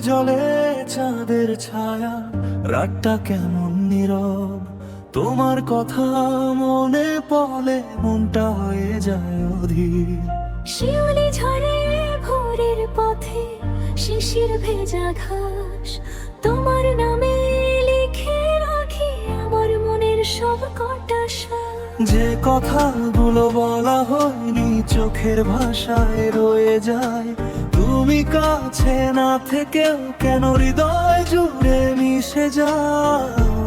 জলে চাঁদের ছায়া, রাতটা কেমন নীরব। তোমার কথা মনে পড়লে মনটা হয়ে যায় অধীর। শিউলি ঝরে ভোরের পথে, শিশির ভেজা ঘাস, তোমার নামে লিখে রাখি আমার মনের সব কটা শ্বাস। যে কথাগুলো বলা হয়নি চোখের ভাষায় রয়ে যায়। তুমি কাছে না থেকেও কেন হৃদয় জুড়ে মিশে যাও।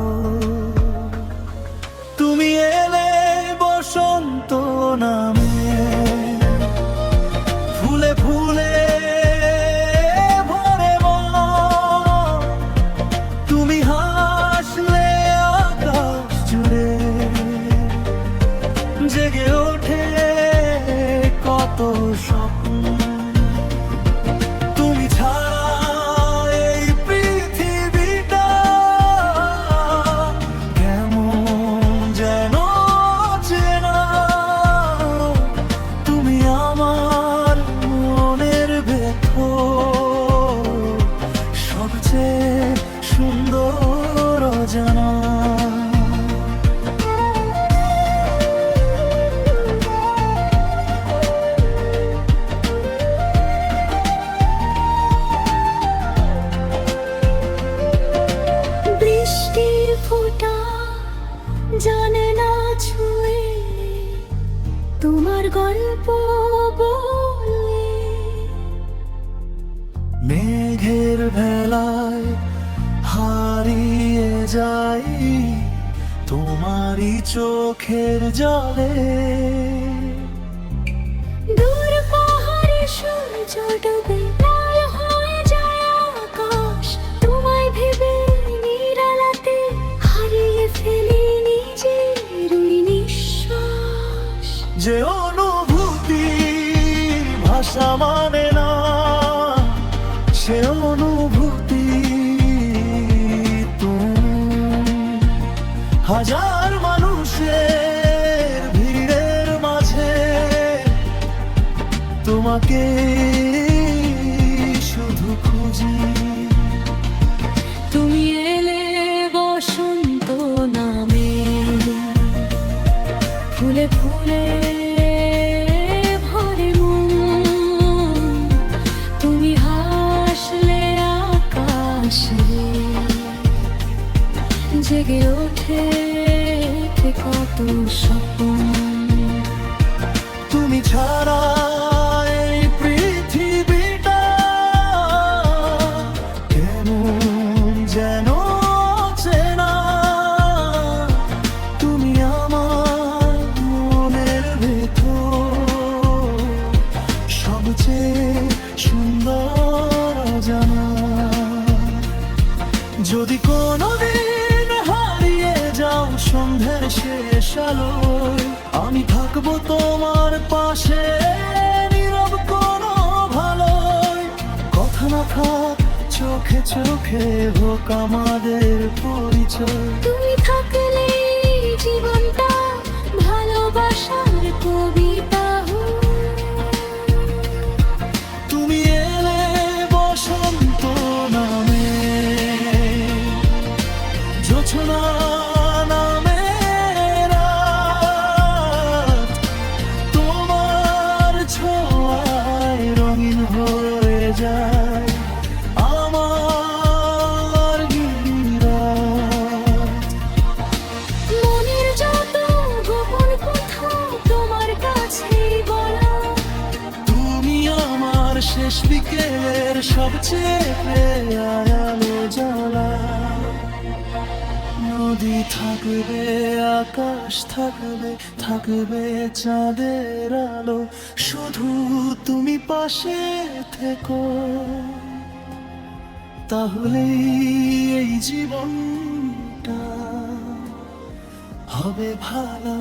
তুমি এলে বসন্ত নামে, ফুলে ফুলে ভরে মন। তুমি হাসলে আকাশ জুড়ে জেগে ওঠে কত স্বপ্ন। তুমি ছাড়া এই পৃথিবীটা কেমন যেন চেনা। তুমি আমার মনের ভেতর সবচেয়ে সুন্দর অজানা। বৃষ্টির ফোঁটা জানে না ছুঁয়ে তোমার গল্প বলে। মেঘের ভেলায় হারিয়ে যাই তোমারই চোখের জলে। দূর পাহাড়ে সূর্য ডুবে লাল হয়ে যায় আকাশ, তোমায় ভেবে নিরালাতে হারিয়ে ফেলি নিজের ওই নিঃশ্বাস। যে অনুভূতি ভাষা মানে না, সে অনুভূতি তুমি। হাজার মানুষের ভিড়ের মাঝে তোমাকে শুধু খুঁজি। তুমি এলে বসন্ত নামে, ফুলে ফুলে ভরে মন। তুমি হাসলে আকাশে জেগে ওঠে কত স্বপ্ন। তুমি ছাড়া এই পৃথিবীটা কেমন যেন চেনা। তুমি আমার মনের ভেতর সবচেয়ে সুন্দর অজানা। যদি কোনোদিন হারিয়ে যাও সন্ধ্যের শেষ আলোয়, আমি থাকবো তোমার পাশে নীরব কোনো ভালোয়। কথা না থাক চোখে চোখে হোক আমাদের পরিচয়। তুমি থাকলে জীবনটা ভালোবাসার কবিতা হয়। তুমি এলে বসন্ত নামে, জোছনা নামে রাত, তোমার ছোঁয়ায় রঙিন হয়ে যায় আমার গিরিরাত। মনের যত গোপন কথা তোমার কাছেই বলা। তুমি আমার শেষ বিকেলের সবচেয়ে আলো জ্বালা। নদী থাকবে আকাশ থাকবে, থাকবে চাঁদের আলো, শুধু তুমি পাশে থেকো। তাহলেই এই জীবনটা হবে ভালো।